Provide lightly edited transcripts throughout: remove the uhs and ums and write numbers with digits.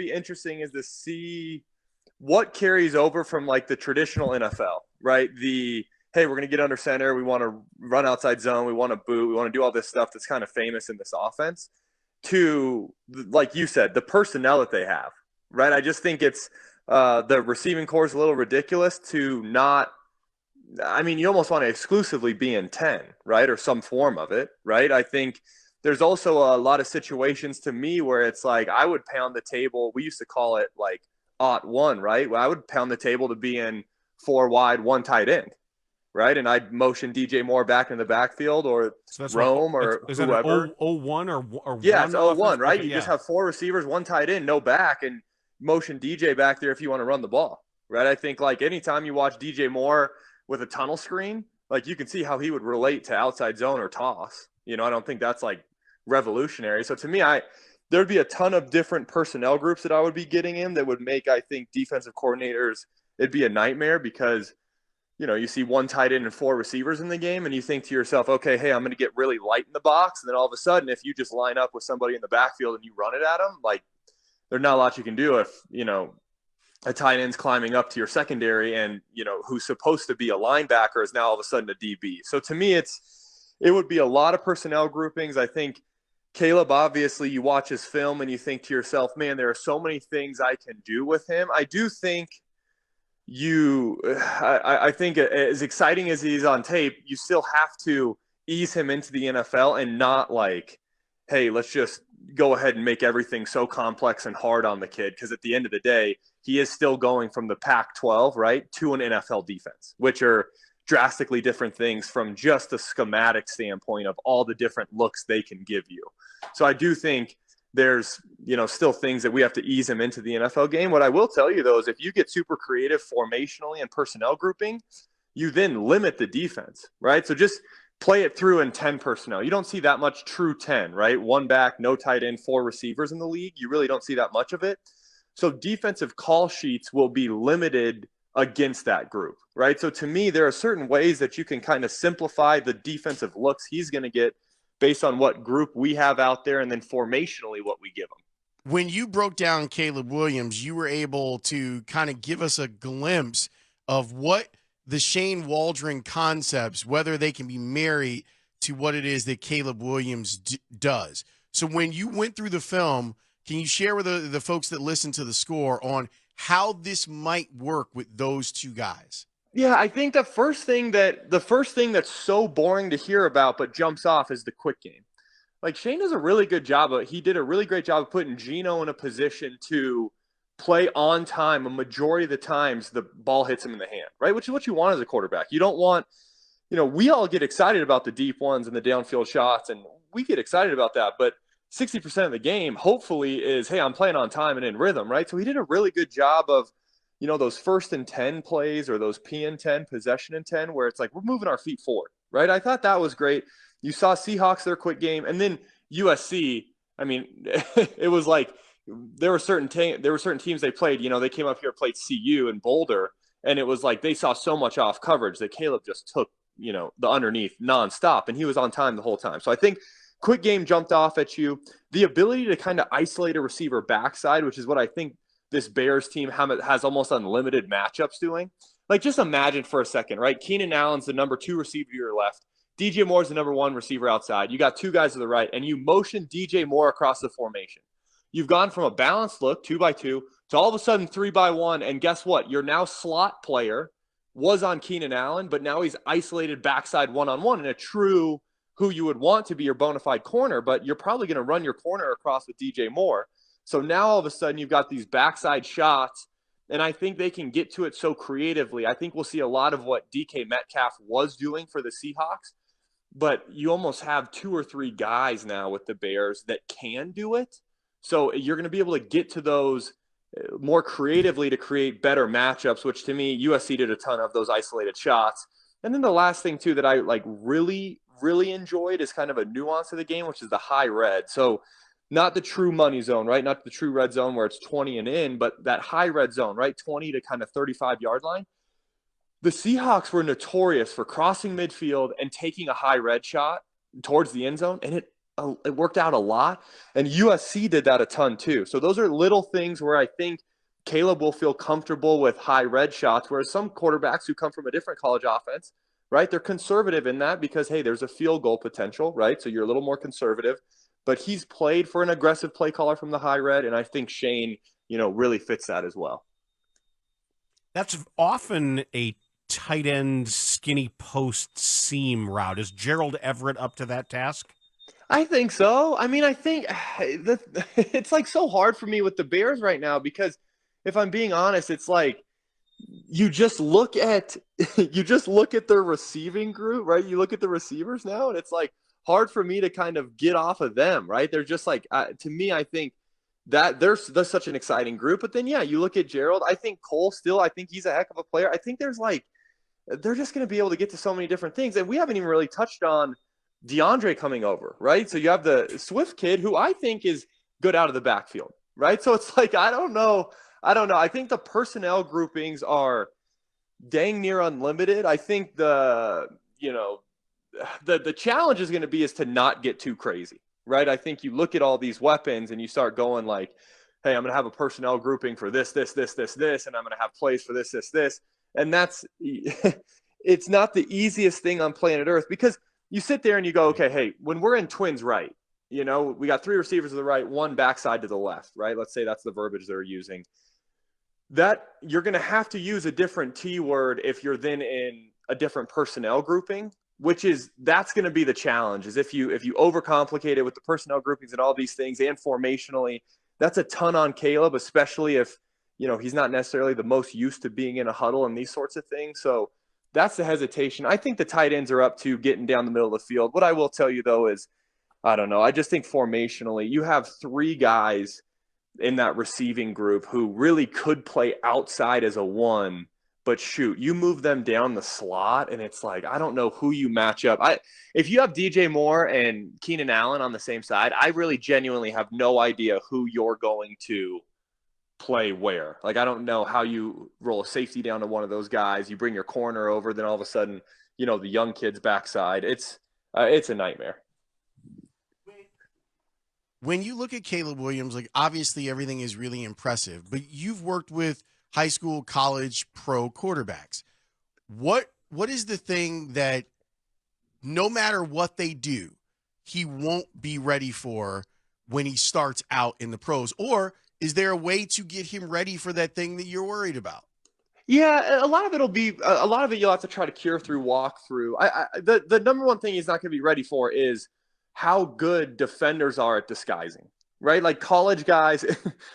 be interesting is to see what carries over from like the traditional NFL, right? Hey, we're going to get under center. We want to run outside zone. We want to boot. We want to do all this stuff that's kind of famous in this offense to, like you said, the personnel that they have, right? I just think it's the receiving core is a little ridiculous to not – I mean, you almost want to exclusively be in 10, right, or some form of it, right? I think there's also a lot of situations to me where it's like I would pound the table. We used to call it like aught one, right? I would pound the table to be in 4 wide, 1 tight end, right? And I'd motion DJ Moore back in the backfield or Rome or is whoever. Is that an 0-1 or yeah, 1 it's 0-1, right? Okay, You just have 4 receivers, 1 tight end, no back, and motion DJ back there if you want to run the ball, right? I think like anytime you watch DJ Moore with a tunnel screen, like you can see how he would relate to outside zone or toss. I don't think that's like revolutionary. So to me, there'd be a ton of different personnel groups that I would be getting in that would make, I think, defensive coordinators, it'd be a nightmare because, you see 1 tight end and 4 receivers in the game and you think to yourself, okay, hey, I'm going to get really light in the box. And then all of a sudden, if you just line up with somebody in the backfield and you run it at them, like there's not a lot you can do if, a tight end's climbing up to your secondary and, who's supposed to be a linebacker is now all of a sudden a DB. So to me, it would be a lot of personnel groupings. I think Caleb, obviously, you watch his film and you think to yourself, man, there are so many things I can do with him. I do think I think as exciting as he's on tape, you still have to ease him into the NFL and not like, hey, let's just go ahead and make everything so complex and hard on the kid. Because at the end of the day, he is still going from the Pac-12, right, to an NFL defense, which are drastically different things from just a schematic standpoint of all the different looks they can give you. So I do think there's, still things that we have to ease him into the NFL game. What I will tell you, though, is if you get super creative formationally and personnel grouping, you then limit the defense, right? So just play it through in 10 personnel. You don't see that much true 10, right? 1 back, no tight end, 4 receivers in the league. You really don't see that much of it. So defensive call sheets will be limited against that group, right? So to me, there are certain ways that you can kind of simplify the defensive looks he's going to get based on what group we have out there and then formationally what we give him. When you broke down Caleb Williams, you were able to kind of give us a glimpse of what the Shane Waldron concepts, whether they can be married to what it is that Caleb Williams does. So when you went through the film, can you share with the folks that listen to the score on how this might work with those 2 guys? Yeah, I think the first thing that's so boring to hear about but jumps off is the quick game. Like Shane does a really good job he did a really great job of putting Geno in a position to play on time a majority of the times the ball hits him in the hand, right? Which is what you want as a quarterback. You don't want, we all get excited about the deep ones and the downfield shots, and we get excited about that, but 60% of the game hopefully is, hey, I'm playing on time and in rhythm, right? So he did a really good job of, those 1st and 10 plays or those P and 10, possession and 10, where it's like we're moving our feet forward, right? I thought that was great. You saw Seahawks, their quick game, and then USC. I mean, it was like there were certain teams they played. They came up here, played CU and Boulder, and it was like they saw so much off coverage that Caleb just took the underneath nonstop, and he was on time the whole time. So I think quick game jumped off at you. The ability to kind of isolate a receiver backside, which is what I think this Bears team has almost unlimited matchups doing. Like, just imagine for a second, right? Keenan Allen's the number 2 receiver to your left. DJ Moore's the number 1 receiver outside. You got 2 guys to the right, and you motion DJ Moore across the formation. You've gone from a balanced look, 2-by-2, to all of a sudden 3-by-1, and guess what? Your now slot player was on Keenan Allen, but now he's isolated backside one-on-one in a true who you would want to be your bona fide corner, but you're probably going to run your corner across with DJ Moore. So now all of a sudden you've got these backside shots, and I think they can get to it so creatively. I think we'll see a lot of what DK Metcalf was doing for the Seahawks, but you almost have 2 or 3 guys now with the Bears that can do it. So you're going to be able to get to those more creatively to create better matchups, which to me, USC did a ton of those isolated shots. And then the last thing too that I really enjoyed is kind of a nuance of the game, which is the high red. So not the true money zone, right? Not the true red zone where it's 20 and in, but that high red zone, right? 20 to kind of 35-yard line. The Seahawks were notorious for crossing midfield and taking a high red shot towards the end zone, and it it worked out a lot. And USC did that a ton too. So those are little things where I think Caleb will feel comfortable with high red shots, whereas some quarterbacks who come from a different college offense, right, they're conservative in that because, hey, there's a field goal potential, right? So you're a little more conservative. But he's played for an aggressive play caller from the high red, and I think Shane, really fits that as well. That's often a tight end skinny post seam route. Is Gerald Everett up to that task? I think so. I mean, I think it's like so hard for me with the Bears right now because if I'm being honest, it's like you just look at their receiving group, right? You look at the receivers now, and it's like hard for me to kind of get off of them, right? They're just like to me, I think that there's such an exciting group. But then, yeah, you look at Gerald. I think Cole still. I think he's a heck of a player. I think there's like they're just going to be able to get to so many different things, and we haven't even really touched on DeAndre coming over, right? So you have the Swift kid who I think is good out of the backfield, right? So it's like, I don't know. I think the personnel groupings are dang near unlimited. I think the challenge is going to be is to not get too crazy, right? I think you look at all these weapons and you start going like, hey, I'm going to have a personnel grouping for this, and I'm going to have plays for this. And that's – it's not the easiest thing on planet Earth because – you sit there and you go, okay, hey, when we're in twins right, we got 3 receivers to the right, 1 backside to the left, right? Let's say that's the verbiage they're using. That you're going to have to use a different T word if you're then in a different personnel grouping, that's going to be the challenge is if you overcomplicate it with the personnel groupings and all these things and formationally, that's a ton on Caleb, especially if, he's not necessarily the most used to being in a huddle and these sorts of things. So that's the hesitation. I think the tight ends are up to getting down the middle of the field. What I will tell you, though, is I don't know. I just think formationally, you have 3 guys in that receiving group who really could play outside as a 1, but shoot, you move them down the slot, and it's like I don't know who you match up. If you have DJ Moore and Keenan Allen on the same side, I really genuinely have no idea who you're going to play where. Like, I don't know how you roll a safety down to one of those guys. You bring your corner over, then all of a sudden, the young kid's backside. It's a nightmare. When you look at Caleb Williams, like obviously everything is really impressive, but you've worked with high school, college, pro quarterbacks. What is the thing that no matter what they do, he won't be ready for when he starts out in the pros? Or is there a way to get him ready for that thing that you're worried about? Yeah, a lot of it you'll have to try to cure through walkthrough. The number one thing he's not going to be ready for is how good defenders are at disguising, right? Like college guys,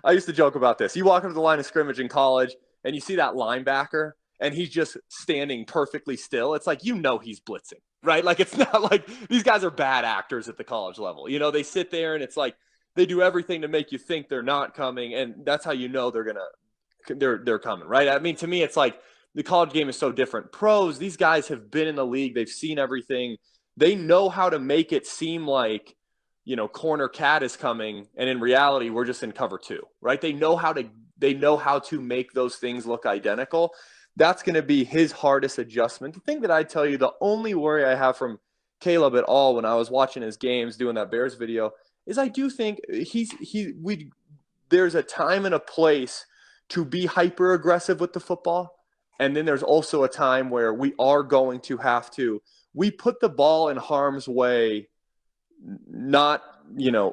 I used to joke about this. You walk up to the line of scrimmage in college and you see that linebacker and he's just standing perfectly still. It's like, he's blitzing, right? Like, it's not like these guys are bad actors at the college level. They sit there and it's like, they do everything to make you think they're not coming, and that's how they're coming, right? I mean, to me, it's like the college game is so different. Pros, these guys have been in the league, they've seen everything, they know how to make it seem like corner cat is coming, and in reality, we're just in cover 2, right? They know how to make those things look identical. That's going to be his hardest adjustment. The thing that I tell you, the only worry I have from Caleb at all when I was watching his games, doing that Bears video, is I do think there's a time and a place to be hyper aggressive with the football. And then there's also a time where we are going to have to, we put the ball in harm's way, not,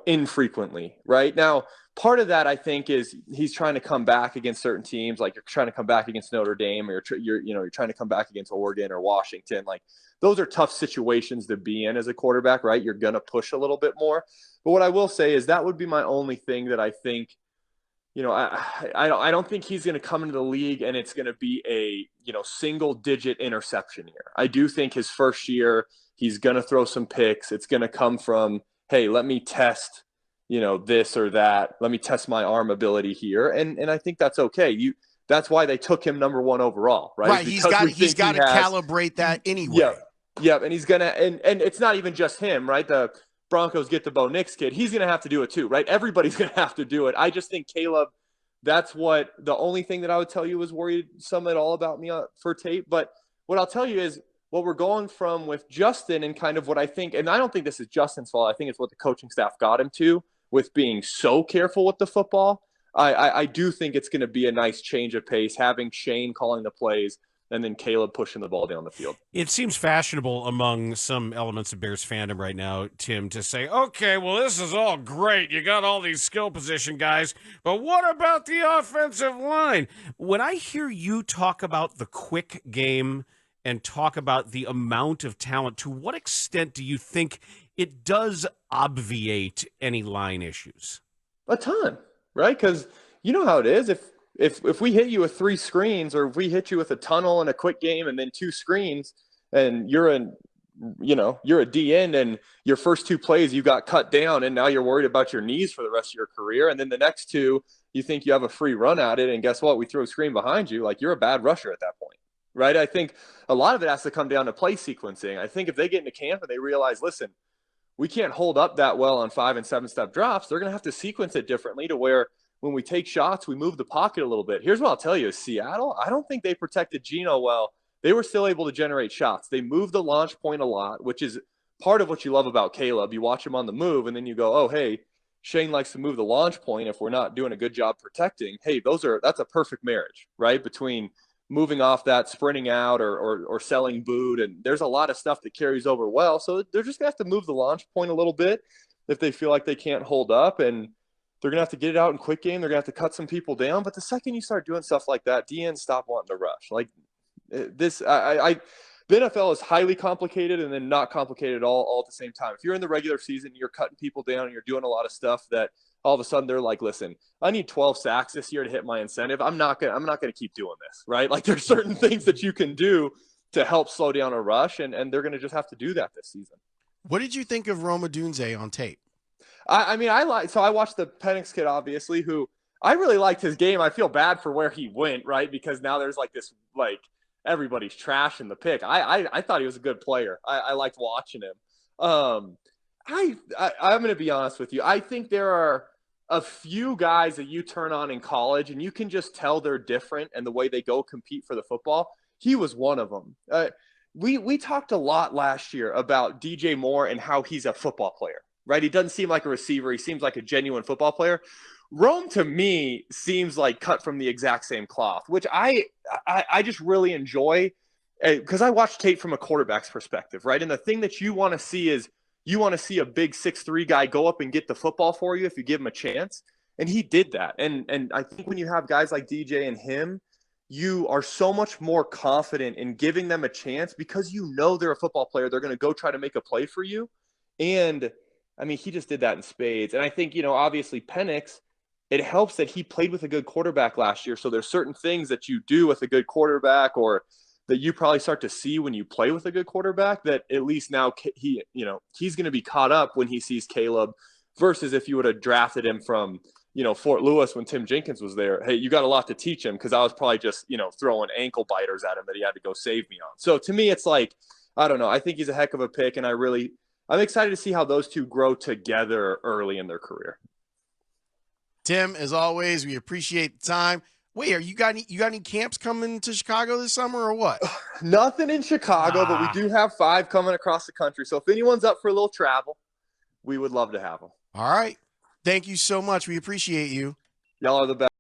infrequently, right? Now, part of that I think is he's trying to come back against certain teams. Like you're trying to come back against Notre Dame, or you're trying to come back against Oregon or Washington. Like those are tough situations to be in as a quarterback, right? You're going to push a little bit more. But what I will say is that would be my only thing that I think, I don't think he's going to come into the league and it's going to be a, single digit interception year. I do think his first year, he's going to throw some picks. It's going to come from, hey, let me test, this or that. Let me test my arm ability here. And I think that's okay. That's why they took him number 1 overall, right? Right. He's got to calibrate that anyway. Yeah. And he's going to, and it's not even just him, right? The Broncos get the Bo Nix kid. He's going to have to do it too, right? Everybody's going to have to do it. I just think Caleb, that's the only thing that I would tell you was worried some at all about me for tape. But what I'll tell you is what we're going from with Justin and kind of what I think, and I don't think this is Justin's fault. I think it's what the coaching staff got him to with being so careful with the football. I do think it's going to be a nice change of pace, having Shane calling the plays and then Caleb pushing the ball down the field. It seems fashionable among some elements of Bears fandom right now, Tim, to say, okay, well, this is all great. You got all these skill position guys, but what about the offensive line? When I hear you talk about the quick game and talk about the amount of talent, to what extent do you think it does obviate any line issues? A ton, right? Because you know how it is. If we hit you with 3 screens, or if we hit you with a tunnel and a quick game and then 2 screens, and you're a D end, and your first 2 plays you got cut down, and now you're worried about your knees for the rest of your career, and then the next 2 you think you have a free run at it, and guess what? We throw a screen behind you. Like, you're a bad rusher at that point, right? I think a lot of it has to come down to play sequencing. I think if they get into camp and they realize, listen, we can't hold up that well on 5 and 7 step drops, they're going to have to sequence it differently to where when we take shots, we move the pocket a little bit. Here's what I'll tell you is Seattle, I don't think they protected Geno well. They were still able to generate shots. They moved the launch point a lot, which is part of what you love about Caleb. You watch him on the move, and then you go, oh, hey, Shane likes to move the launch point. If we're not doing a good job protecting, hey, that's a perfect marriage, right? Between moving off that, sprinting out, or selling boot. And there's a lot of stuff that carries over well. So they're just going to have to move the launch point a little bit if they feel like they can't hold up. And they're going to have to get it out in quick game. They're going to have to cut some people down. But the second you start doing stuff like that, DNs stop wanting to rush. Like this, the NFL is highly complicated and then not complicated all at the same time. If you're in the regular season, you're cutting people down and you're doing a lot of stuff that all of a sudden they're like, listen, I need 12 sacks this year to hit my incentive. I'm not going to keep doing this, right? Like, there's certain things that you can do to help slow down a rush, and they're going to just have to do that this season. What did you think of Rome Odunze on tape? I watched the Penix kid, obviously, who I really liked his game. I feel bad for where he went, right? Because now there's like this, like, everybody's trashing the pick. I thought he was a good player. I liked watching him. I'm going to be honest with you. I think there are a few guys that you turn on in college and you can just tell they're different and the way they go compete for the football. He was one of them. We talked a lot last year about DJ Moore and how he's a football player, right? He doesn't seem like a receiver. He seems like a genuine football player. Rome, to me, seems like cut from the exact same cloth, which I just really enjoy, because I watch tape from a quarterback's perspective, right? And the thing that you want to see is you want to see a big 6'3" guy go up and get the football for you if you give him a chance. And he did that. And I think when you have guys like DJ and him, you are so much more confident in giving them a chance because you know they're a football player. They're going to go try to make a play for you. And, I mean, he just did that in spades. And I think, obviously Penix, it helps that he played with a good quarterback last year. So there's certain things that you do with a good quarterback, or that you probably start to see when you play with a good quarterback, that at least now he's going to be caught up when he sees Caleb, versus if you would have drafted him from, Fort Lewis when Tim Jenkins was there. Hey, you got a lot to teach him, because I was probably just, throwing ankle biters at him that he had to go save me on. So to me, it's like, I don't know. I think he's a heck of a pick, and I'm excited to see how those two grow together early in their career. Tim, as always, we appreciate the time. Wait, you got any camps coming to Chicago this summer or what? Nothing in Chicago, but we do have 5 coming across the country. So if anyone's up for a little travel, we would love to have them. All right. Thank you so much. We appreciate you. Y'all are the best.